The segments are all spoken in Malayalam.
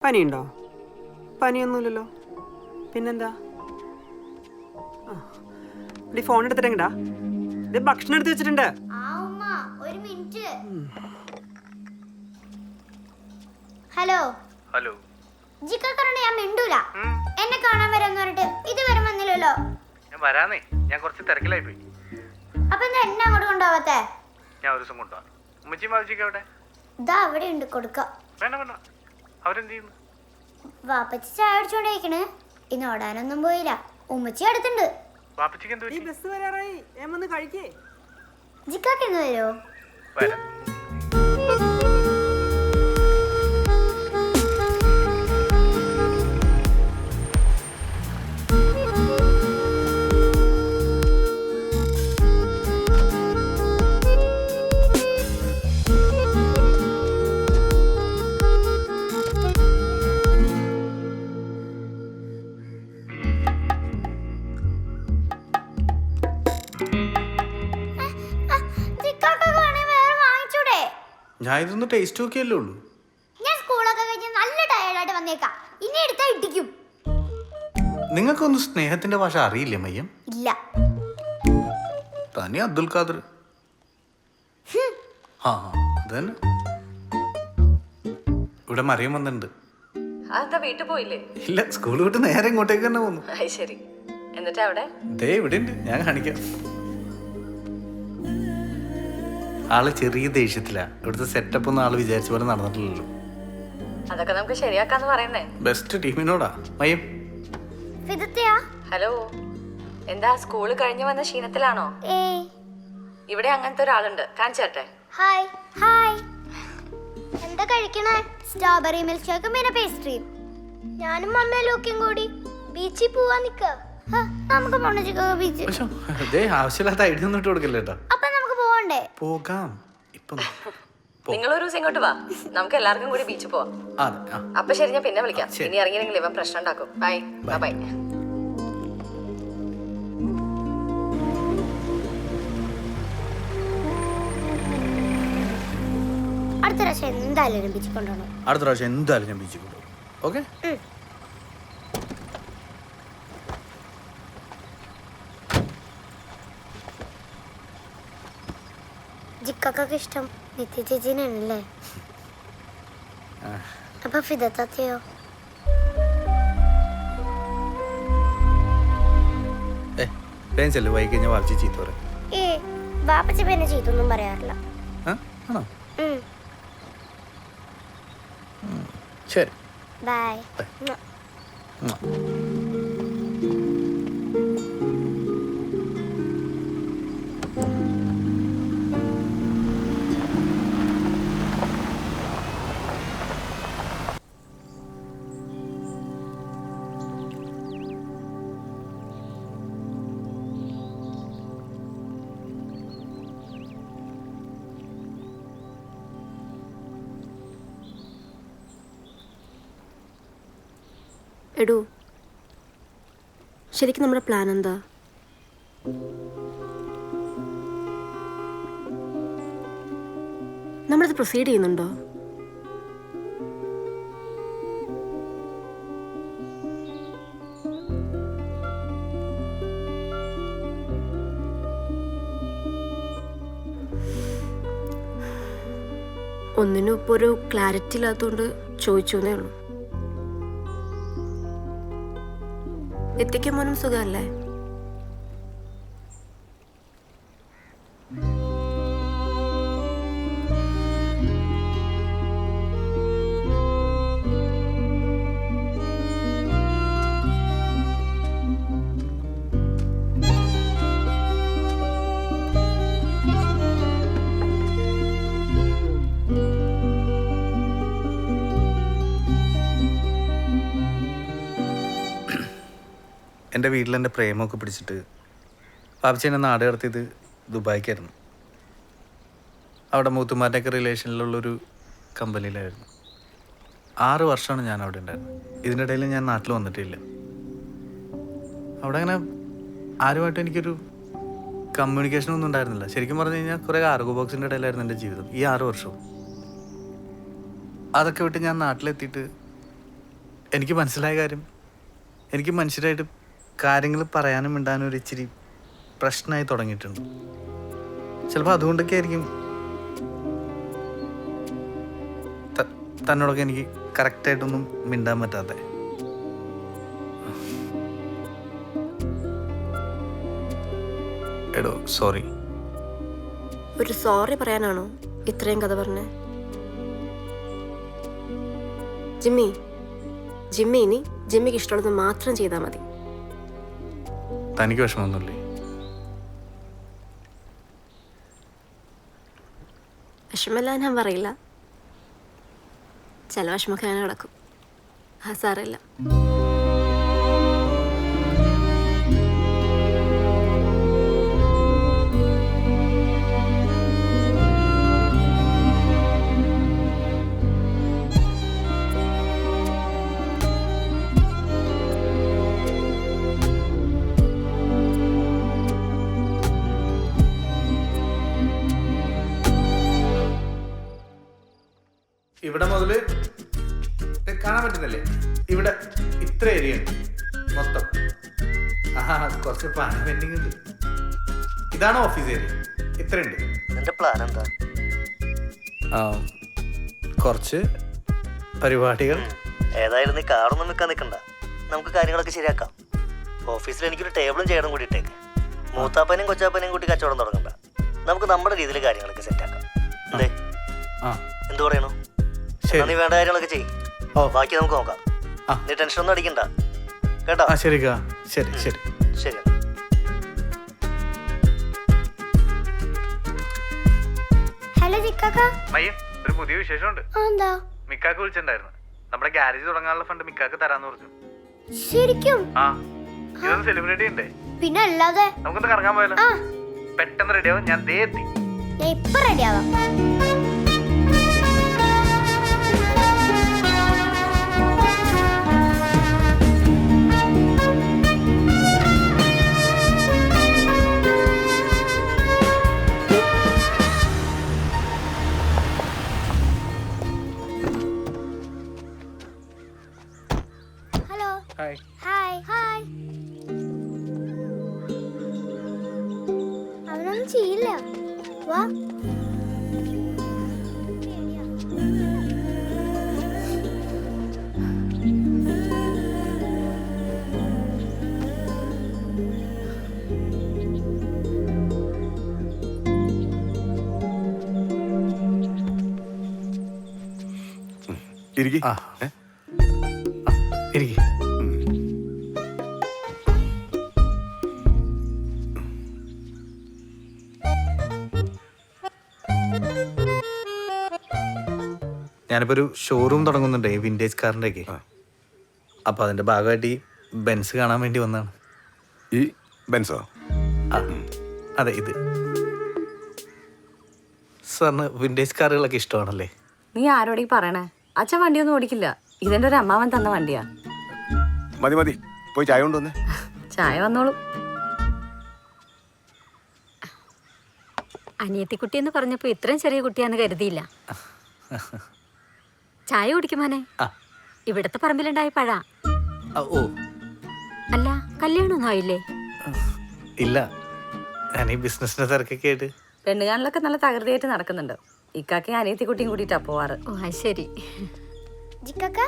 പനിയുണ്ടോ? പനിയൊന്നുമില്ലല്ലോ, പിന്നെന്താ? ഈ ഫോൺ എടുത്തിട്ടെങ്ങടാ? ഇത് ഭക്ഷണം എടുത്ത് വെച്ചിട്ടുണ്ട്. ഹലോ ഹലോ ജിക്കക്കറണ്ട് ഞാൻ മിണ്ടൂല. എന്നെ കാണാൻ വരാന്ന് പറഞ്ഞിട്ട് ഇതുവരെ വന്നില്ലല്ലോ. ഞാൻ വരാന്നേ, ഞാൻ കുറച്ച് തിരക്കിലായി പോയി. അപ്പൊ എന്താ എന്നെ അങ്ങോട്ട് കൊണ്ടുപോവാത്തെ? ഞാൻ ഒരു ദിവസം കൊണ്ടുപോവാം. ഉമ്മച്ചി മാവിച്ചിക്ക് അവിടെ ഇതാ അവിടെ ഉണ്ട്, കൊടുക്ക. വേണ്ട വേണ്ട, അവരെന്ത് ചെയ്യുന്നു? വാപ്പച്ചി ചായ അടിച്ചോണ്ടിരിക്കണ്. ഇന്ന് ഓടാനൊന്നും പോയില്ല. ഉമ്മച്ചി അടുത്തുണ്ട്. വാപ്പച്ചിക്ക് എന്ത് ഈ പറ്റി? ബസ് വരാറായി, വന്ന് കഴിക്കേ. ജിക്കാക്ക് എന്ന് വരുമോ? വരാം. ഞാൻ ഇതൊന്ന് ടേസ്റ്റ് നോക്കിയല്ലേ ഉള്ളൂ. ഞാൻ സ്കൂളൊക്കെ കഴിഞ്ഞ് നല്ല ടയർഡായിട്ട് വന്നേക്കാം. ഇനി എടുത്താ ഇടിക്കും. നിങ്ങൾക്കൊന്നും സ്നേഹത്തിന്റെ ഭാഷ അറിയില്ലേ മയ്യം? ഇല്ല. തനി അബ്ദുൽ ഖാദർ. ആ അതന്നെ. ഇവിടെ മറിയം വന്നിട്ടുണ്ട്. അതെന്താ വീട്ടിൽ പോയില്ലേ? ഇല്ല, സ്കൂൾ വിട്ട് നേരെ ഇങ്ങോട്ടേക്ക് തന്നെ പോന്നു. ശരി, എന്നിട്ട് അവിടെ ദേ ഇവിടെ ഉണ്ട്, ഞാൻ കാണിക്കാം. ആള് ചെറിയ ദേഷ്യത്തിലാ. ഇവിടുത്തെ സെറ്റപ്പ് ഒന്നും ആള് വിചാരിച്ച പോലെ നടന്നിട്ടില്ലല്ലോ. അതൊക്കെ നമുക്ക് ശരിയാക്കാന്ന് പറയുന്നേ. ബെസ്റ്റ് ടീമിനോടാ മയ്യം. ഹലോ, എന്താ സ്കൂള് കഴിഞ്ഞ് വന്ന ക്ഷീണത്തിലാണോ? ഇവിടെ അങ്ങനത്തെ ഒരാളുണ്ട്, കാണിച്ചാട്ടെ. Hi hi. എന്താ കഴിക്കണേ? സ്ട്രോബെറി മിൽക്ക് ഷേക്കും പിന്നെ പേസ്ട്രിയും. ഞാനും അമ്മയും ലോക്കിയും കൂടി ബീച്ചിൽ പോവാൻ നിക്ക. നമുക്ക് പോണ ബീച്ച്. ആവശ്യമില്ലാത്ത ഐഡിയ ഒന്നും ഇട്ട് കൊടുക്കല്ലേ കേട്ടോ. അപ്പൊ നമുക്ക് പോകണ്ടേ? പോകാം. ഇപ്പൊ നിങ്ങളൊരു ദിവസം ഇങ്ങോട്ട് വാ, നമുക്ക് എല്ലാവർക്കും കൂടി ബീച്ചിൽ പോവാം. അപ്പൊ ശരി, ഞാൻ പിന്നെ വിളിക്കാം. ഇനി ഇറങ്ങിയില്ലെങ്കിൽ ഇവൻ പ്രശ്നം ഉണ്ടാക്കും. Bye bye. അടുത്ത പ്രാവശ്യം എന്തായാലും ബീച്ചിൽ കൊണ്ടുപോകണം. അടുത്ത പ്രാവശ്യം എന്തായാലും ഞാൻ ബീച്ചിൽ കൊണ്ടുപോകും. ഓക്കെ. ജിക്കൊക്കെ ഇഷ്ടം നിത്യ ചേച്ചീനാണല്ലേ? അപ്പൊ ഫിദത്താത്തയോ? വൈകി കഴിഞ്ഞാൽ വാപ്പിച്ച് ചീത്ത പറയും. വാപ്പച്ച പിന്നെ ചീത്തൊന്നും പറയാറില്ല. ആണോ? ശരി, ബൈ. എടോ, ശരിക്കും നമ്മുടെ പ്ലാൻ എന്താ? നമ്മളിത് പ്രൊസീഡ് ചെയ്യുന്നുണ്ടോ? ഒന്നിനും ഇപ്പോൾ ഒരു ക്ലാരിറ്റി ഇല്ലാത്തതുകൊണ്ട് ചോദിച്ചേ ഉള്ളൂ. എത്തിക്കാൻ മോനും സുഖമല്ലേ? എൻ്റെ വീട്ടിൽ എൻ്റെ പ്രേമമൊക്കെ പിടിച്ചിട്ട് പാപ്പച്ചി എന്നെ നാട് കടത്തിയത് ദുബായിക്കായിരുന്നു. അവിടെ മൂത്തുമാരുടെയൊക്കെ റിലേഷനിലുള്ളൊരു കമ്പനിയിലായിരുന്നു. 6 വർഷമാണ് ഞാൻ അവിടെ ഉണ്ടായിരുന്നത്. ഇതിൻ്റെ ഇടയിൽ ഞാൻ നാട്ടിൽ വന്നിട്ടില്ല. അവിടെ അങ്ങനെ ആരുമായിട്ടും എനിക്കൊരു കമ്മ്യൂണിക്കേഷനൊന്നും ഉണ്ടായിരുന്നില്ല. ശരിക്കും പറഞ്ഞു കഴിഞ്ഞാൽ കുറേ കാർഗോ ബോക്സിൻ്റെ ഇടയിലായിരുന്നു എൻ്റെ ജീവിതം ഈ 6 വർഷവും. അതൊക്കെ വിട്ട് ഞാൻ നാട്ടിലെത്തിയിട്ട് എനിക്ക് മനസ്സിലായ കാര്യം, എനിക്ക് മനുഷ്യരായിട്ട് കാര്യങ്ങൾ പറയാനും മിണ്ടാനും ഒരു ഇച്ചിരി പ്രശ്നമായി തുടങ്ങിയിട്ടുണ്ട്. ചിലപ്പോൾ അതുകൊണ്ടൊക്കെ ആയിരിക്കും തന്നോടൊക്കെ എനിക്ക് കറക്റ്റായിട്ടൊന്നും മിണ്ടാൻ പറ്റാതെ. എടോ സോറി. ഒരു സോറി പറയാനാണോ ഇത്രയും കഥ പറഞ്ഞേ? ജിമ്മി ഇനി ജിമ്മിക്ക് ഇഷ്ടമുള്ളത് മാത്രം ചെയ്താൽ മതി. തനിക്ക് വിഷമമൊന്നുമില്ലേ? വിഷമല്ല ഞാൻ പറയില്ല, ചില വിഷമൊക്കെ ഞാൻ കിടക്കും. ആ സാരമില്ല. ഇവിടെ മുതല് കാണാൻ പറ്റുന്നില്ലേ? ഇവിടെ ഇത്ര ഏരിയ ഉണ്ട് മൊത്തം. കുറച്ച് പണി പെൻഡിങ് ഉണ്ട്. ഇതാണ് ഓഫീസ് ഏരിയ. ഇത്രയുണ്ട്. എന്റെ പ്ലാൻ എന്താ? കുറച്ച് പരിപാടികൾ. ഏതായാലും നീ കാറൊന്നും വെക്കാൻ നിൽക്കണ്ട, നമുക്ക് കാര്യങ്ങളൊക്കെ ശരിയാക്കാം. ഓഫീസിൽ എനിക്കൊരു ടേബിളും ചെയറും കൂടി ഇട്ടേക്ക്. മൂത്താപ്പനെയും കൊച്ചാപ്പനെയും കൂട്ടി കച്ചവടം തുടങ്ങണ്ട, നമുക്ക് നമ്മുടെ രീതിയിൽ കാര്യങ്ങളൊക്കെ സെറ്റാക്കാം. അതെ, എന്തു പറയണു? നീ വേണ്ട കാര്യങ്ങളൊക്കെ ചെയ്യും, ബാക്കി നമുക്ക് നോക്കാം. നീ ടെൻഷൻ ഒന്നും അടിക്കണ്ട കേട്ടോ? ശരി ശരി ശരി ശരി. ഹലോ ജിക്കാക്ക. മയ്യം, ഒരു പുതിയ വിശേഷമുണ്ട്. എന്താ? മിക്കാക്ക് വിളിച്ചിട്ടുണ്ടായിരുന്നു. നമ്മുടെ ഗ്യാരേജ് തുടങ്ങാനുള്ള ഫണ്ട് മിക്കാക്ക് തരാന്ന് പറഞ്ഞു. ശരിക്കും? ആ, ഇതൊന്ന് സെലിബ്രേറ്റ് ചെയ്യണ്ടേ? പിന്നെ അല്ലാതെ. നമുക്കൊന്ന് കറങ്ങാൻ പോയാലോ? പെട്ടെന്ന് റെഡിയാവും, ഞാൻ ദേ എത്തി. ഞാൻ ഇപ്പൊ റെഡിയാവാം. ഹായ്. Hi hi. അവനൊന്നും ചെയ്യില്ല. വാ. ഇരിക്ക്. ഇരിക്ക്. ഞാനിപ്പോൾ ഒരു ഷോറൂം തുടങ്ങുന്നുണ്ട് വിൻറ്റേജ് കാറിൻ്റെ ഒക്കെ. അപ്പോൾ അതിൻ്റെ ഭാഗമായിട്ട് ഈ ബെൻസ് കാണാൻ വേണ്ടി വന്നതാണ്. ഈ ബെൻസോ? അതെ, ഇത്. സാറിന് വിൻറ്റേജ് കാറുകളൊക്കെ ഇഷ്ടമാണല്ലേ? നീ ആരോടീ പറയണേ? അച്ഛൻ വണ്ടിയൊന്നും ഓടിക്കില്ല, ഇതെന്റെ ഒരു അമ്മാവൻ തന്ന വണ്ടിയാ. മതി മതി, പോയി ചായ കൊണ്ടുവന്നേ. ചായ വന്നോളൂ. അനിയത്തിക്കുട്ടി എന്ന് പറഞ്ഞപ്പോ ഇത്രയും ചെറിയ കുട്ടിയാന്ന് കരുതിയില്ല. ചായ കുടിക്കുമാനെ? ഇവിടത്തെ പറമ്പിലുണ്ടായ പഴ. ഓ അല്ല, കല്യാണമൊന്നും ആയില്ലേ? ഇല്ല, ഞാൻ ഈ ബിസിനസിന്റെ തിരക്കൊക്കെ ആയിട്ട്. പെണ്ണുകാണിലൊക്കെ നല്ല തകൃതിയായിട്ട് നടക്കുന്നുണ്ട്. ഇക്കാക്കി അനിയത്തിക്കുട്ടിയും കൂട്ടിയിട്ടാ പോവാറ്. ഓ ശരി. ജിക്കാക്ക.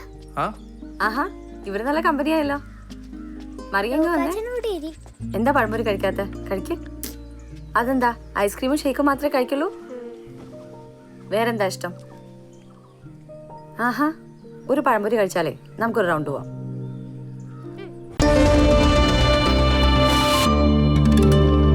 ആഹാ, ഇവര് നല്ല കമ്പനിയായല്ലോ. മറിയെങ്കി വന്നേ. എന്താ പഴംപൊരി കഴിക്കാത്ത? കഴിക്ക്. അതെന്താ, ഐസ്ക്രീമും ഷേക്കും മാത്രമേ കഴിക്കുള്ളൂ? വേറെന്താ ഇഷ്ടം? ആഹാ, ഒരു പഴംപൊരി കഴിച്ചാലേ നമുക്കൊരു റൗണ്ട് പോവാം.